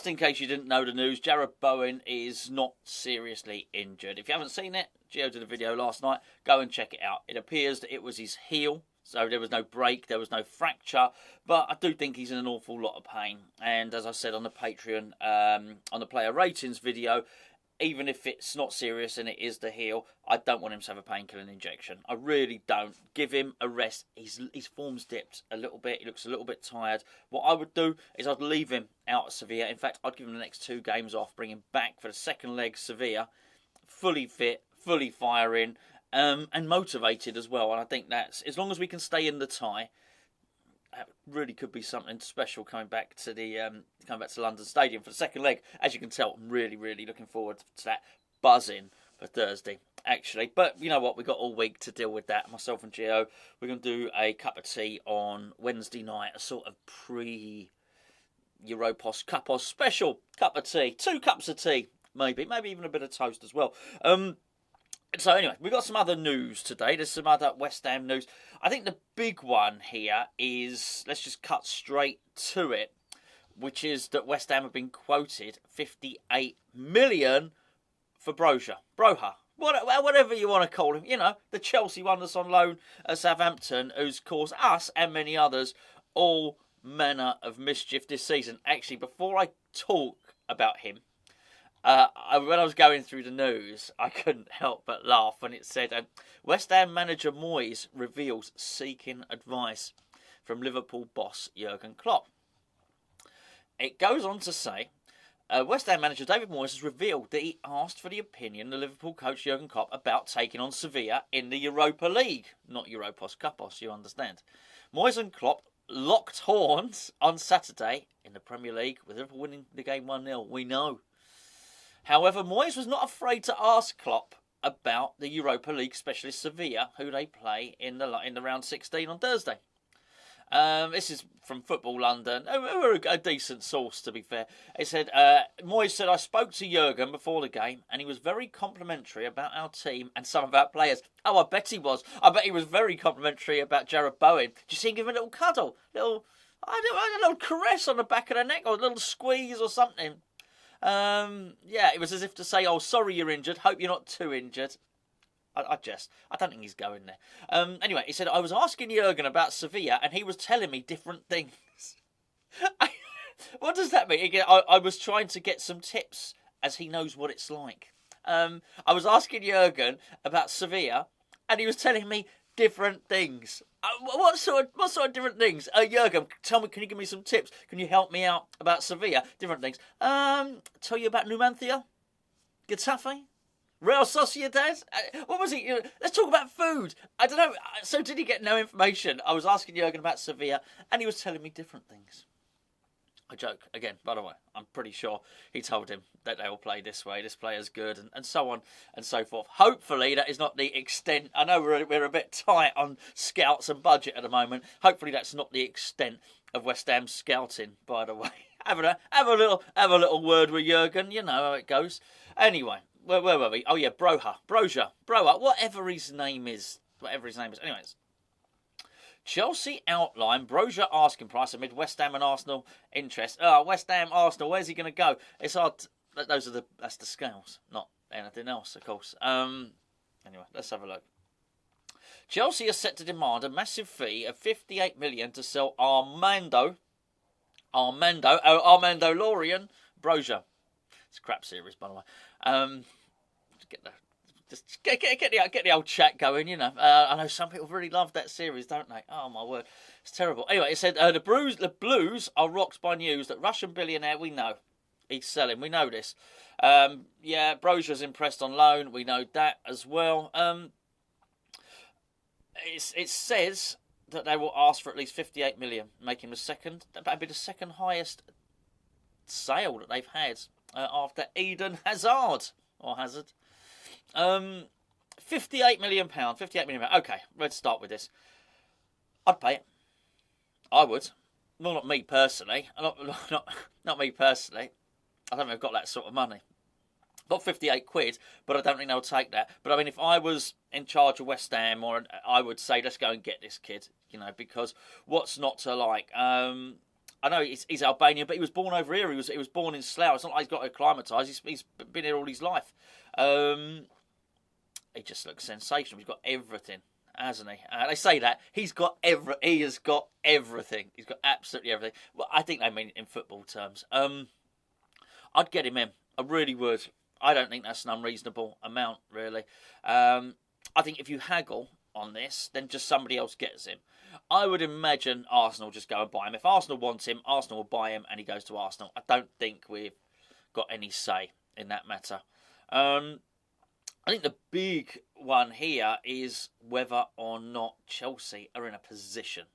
just in case you didn't know the news, Jarrod Bowen is not seriously injured. If you haven't seen it, Gio did a video last night. Go and check it out. It appears that it was his heel. So there was no break, there was no fracture, but I do think he's in an awful lot of pain. And as I said on the Patreon, on the player ratings video, even if it's not serious and it is the heel, I don't want him to have a painkilling injection. I really don't. Give him a rest. His form's dipped a little bit. He looks a little bit tired. What I would do is I'd leave him out at Sevilla. In fact, I'd give him the next 2 games off, bring him back for the second leg Sevilla, fully fit, fully firing, and motivated as well. And I think that's, as long as we can stay in the tie, that really could be something special coming back to the London Stadium for the second leg. As you can tell, I'm really, really looking forward to that. Buzzing for Thursday, actually. But you know what? We've got all week to deal with that. Myself and Gio, we're going to do a cup of tea on Wednesday night, a sort of pre-Europos Cupos special cup of tea. 2 cups of tea, maybe even a bit of toast as well. So anyway, we've got some other news today. There's some other West Ham news. I think the big one here is, let's just cut straight to it, which is that West Ham have been quoted 58 million for Broja, whatever you want to call him. You know, the Chelsea one that's on loan at Southampton, who's caused us and many others all manner of mischief this season. Actually, before I talk about him, when I was going through the news, I couldn't help but laugh when it said, West Ham manager Moyes reveals seeking advice from Liverpool boss Jurgen Klopp. It goes on to say, West Ham manager David Moyes has revealed that he asked for the opinion of Liverpool coach Jurgen Klopp about taking on Sevilla in the Europa League. Not Europos Cupos, you understand. Moyes and Klopp locked horns on Saturday in the Premier League, with Liverpool winning the game 1-0. We know. However, Moyes was not afraid to ask Klopp about the Europa League specialist Sevilla, who they play in the round 16 on Thursday. This is from Football London, who are a decent source, to be fair. It said, Moyes said, I spoke to Jurgen before the game, and he was very complimentary about our team and some of our players. Oh, I bet he was. I bet he was very complimentary about Jarrod Bowen. Did you see him give him a little cuddle? A little caress on the back of the neck, or a little squeeze or something? Yeah, it was as if to say, oh, sorry you're injured, hope you're not too injured. I don't think he's going there. Anyway, he said, I was asking Jurgen about Sevilla and he was telling me different things. What does that mean? Again, I was trying to get some tips, as he knows what it's like. I was asking Jurgen about Sevilla and he was telling me different things. What sort of different things? Jurgen, tell me, can you give me some tips? Can you help me out about Sevilla? Different things. Tell you about Numancia? Getafe? Real Sociedad? What was it? Let's talk about food. I don't know. So did he get no information? I was asking Jurgen about Sevilla and he was telling me different things. I joke. Again, by the way, I'm pretty sure he told him that they will play this way, this player's good, and so on and so forth. Hopefully that is not the extent. I know we're a bit tight on scouts and budget at the moment. Hopefully that's not the extent of West Ham scouting, by the way. Have a little word with Jurgen, you know how it goes. Anyway, where were we? Oh yeah, Broja, whatever his name is. Anyways. Chelsea outline Broja asking price amid West Ham and Arsenal interest. West Ham, Arsenal, where's he going to go? It's hard. That's the scales, not anything else, of course. Anyway, let's have a look. Chelsea are set to demand a massive fee of 58 million to sell Armando Lorien Broja. It's a crap series, by the way. Get the old chat going, you know. I know some people really love that series, don't they? Oh, my word. It's terrible. Anyway, it said, the Blues are rocked by news that Russian billionaire, we know, he's selling. We know this. Yeah, Broja's impressed on loan. We know that as well. It says that they will ask for at least 58 million, making the second. That'd be the second highest sale that they've had after Eden Hazard. Or Hazard. £58 million. Okay, let's start with this. I'd pay it. I would. Well, not me personally. Not me personally. I don't think I've got that sort of money. Got 58 quid, but I don't think they'll take that. But I mean, if I was in charge of West Ham, I would say, let's go and get this kid, you know, because what's not to like? I know he's Albanian, but he was born over here. He was born in Slough. It's not like he's got to acclimatise. He's been here all his life. He just looks sensational. He's got everything, hasn't he? They say that he has got everything. He's got absolutely everything. Well, I think they mean it in football terms. I'd get him in. I really would. I don't think that's an unreasonable amount, really. I think if you haggle on this, then just somebody else gets him. I would imagine Arsenal just go and buy him. If Arsenal wants him, Arsenal will buy him and he goes to Arsenal. I don't think we've got any say in that matter. I think the big one here is whether or not Chelsea are in a position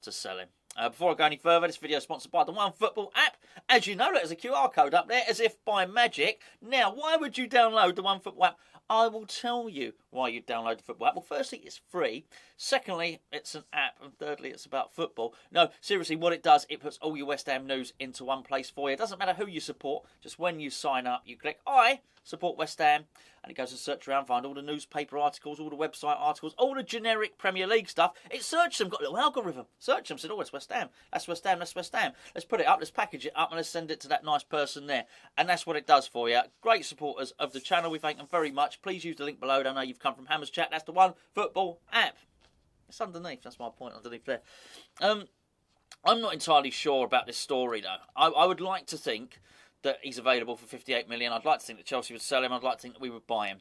to sell him. Before I go any further, this video is sponsored by the OneFootball app. As you know, there's a QR code up there, as if by magic. Now, why would you download the OneFootball app? I will tell you why you download the football app. Well, firstly, it's free. Secondly, it's an app. And thirdly, it's about football. No, seriously, what it does, it puts all your West Ham news into one place for you. It doesn't matter who you support. Just when you sign up, you click, I support West Ham. And it goes and search around, find all the newspaper articles, all the website articles, all the generic Premier League stuff. It searches them, got a little algorithm. Search them, said, oh, it's West Ham. That's West Ham, that's West Ham. Let's put it up, let's package it up, and let's send it to that nice person there. And that's what it does for you. Great supporters of the channel. We thank them very much. Please use the link below. I know you've come from Hammers Chat. That's the OneFootball app. It's underneath. That's my point, underneath there. I'm not entirely sure about this story, though. I would like to think that he's available for 58 million. I'd like to think that Chelsea would sell him. I'd like to think that we would buy him.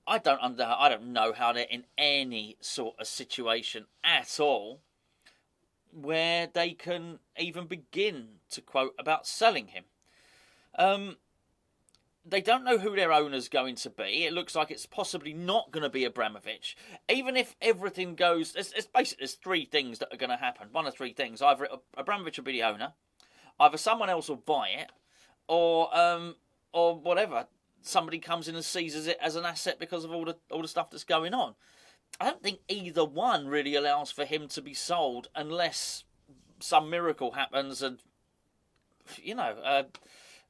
I don't know how they're in any sort of situation at all where they can even begin to quote about selling him. They don't know who their owner's going to be. It looks like it's possibly not going to be Abramovich. Even if everything goes... It's basically, there's three things that are going to happen. One of three things. Either Abramovich will be the owner, either someone else will buy it, or whatever. Somebody comes in and seizes it as an asset because of all the stuff that's going on. I don't think either one really allows for him to be sold unless some miracle happens and, you know,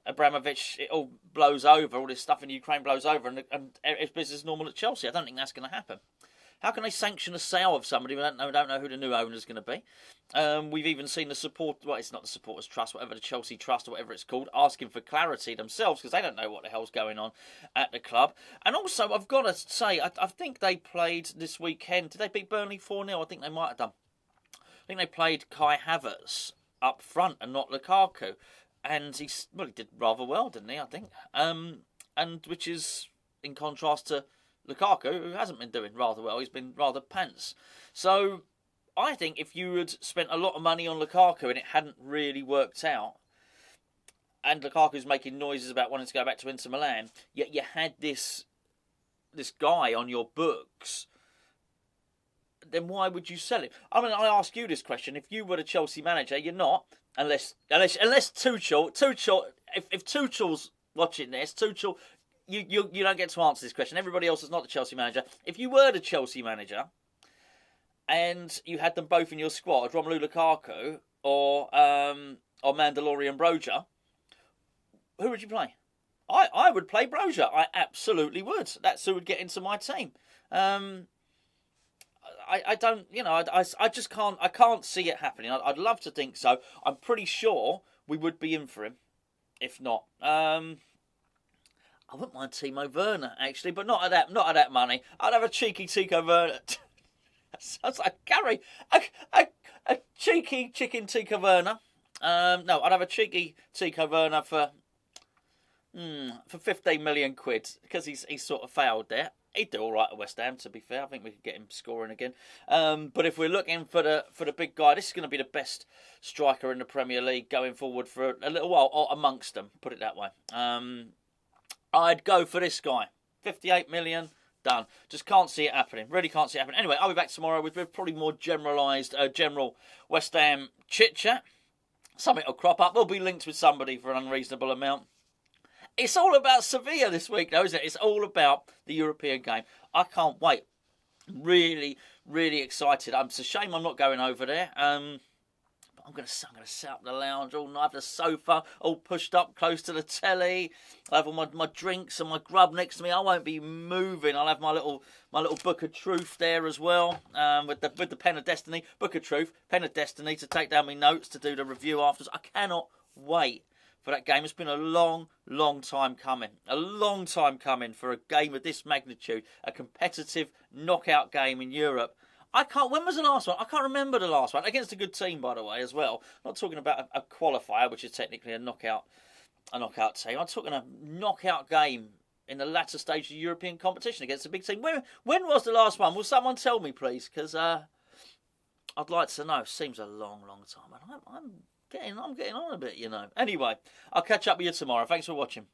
Abramovich, it all blows over, all this stuff in Ukraine blows over and it's business as normal at Chelsea. I don't think that's going to happen. How can they sanction a sale of somebody? We don't know who the new owner's going to be. We've even seen the support... Well, it's not the Supporters Trust, whatever, the Chelsea Trust or whatever it's called, asking for clarity themselves because they don't know what the hell's going on at the club. And also, I've got to say, I think they played this weekend. Did they beat Burnley 4-0? I think they might have done. I think they played Kai Havertz up front and not Lukaku. And he did rather well, didn't he, I think? And which is in contrast to Lukaku, who hasn't been doing rather well. He's been rather pants. So I think if you had spent a lot of money on Lukaku and it hadn't really worked out, and Lukaku's making noises about wanting to go back to Inter Milan, yet you had this guy on your books, then why would you sell him? I mean, I ask you this question. If you were the Chelsea manager, you're not, unless Tuchel, if Tuchel's watching this, Tuchel... You don't get to answer this question. Everybody else is not the Chelsea manager. If you were the Chelsea manager and you had them both in your squad, Romelu Lukaku or Mandalorian Boja, who would you play? I would play Boja. I absolutely would. That's who would get into my team. I don't, you know, I just can't. I can't see it happening. I'd love to think so. I'm pretty sure we would be in for him. If not, I wouldn't mind Timo Werner, actually, but not at that money. I'd have a cheeky Tico Werner. Sounds like Gary. A cheeky chicken Tico Werner. No, I'd have a cheeky Tico Werner for 15 million quid, because he's sort of failed there. He'd do all right at West Ham, to be fair. I think we could get him scoring again. But if we're looking for the big guy, this is going to be the best striker in the Premier League going forward for a little while, or amongst them, put it that way. I'd go for this guy. 58 million, done. Just can't see it happening. Really can't see it happening. Anyway, I'll be back tomorrow with probably more general West Ham chit-chat. Something will crop up. We'll be linked with somebody for an unreasonable amount. It's all about Sevilla this week, though, isn't it? It's all about the European game. I can't wait. Really, really excited. It's a shame I'm not going over there. But I'm gonna sit up in the lounge all night, have the sofa all pushed up close to the telly. I have all my drinks and my grub next to me. I won't be moving. I'll have my little book of truth there as well, with the pen of destiny, book of truth, pen of destiny to take down my notes to do the review afterwards. I cannot wait for that game. It's been a long time coming. A long time coming for a game of this magnitude, a competitive knockout game in Europe. When was the last one? I can't remember the last one. Against a good team, by the way, as well. I'm not talking about a qualifier, which is technically a knockout team. I'm talking a knockout game in the latter stage of European competition against a big team. When was the last one? Will someone tell me, please? Because I'd like to know. Seems a long time. And I'm getting on a bit, you know. Anyway, I'll catch up with you tomorrow. Thanks for watching.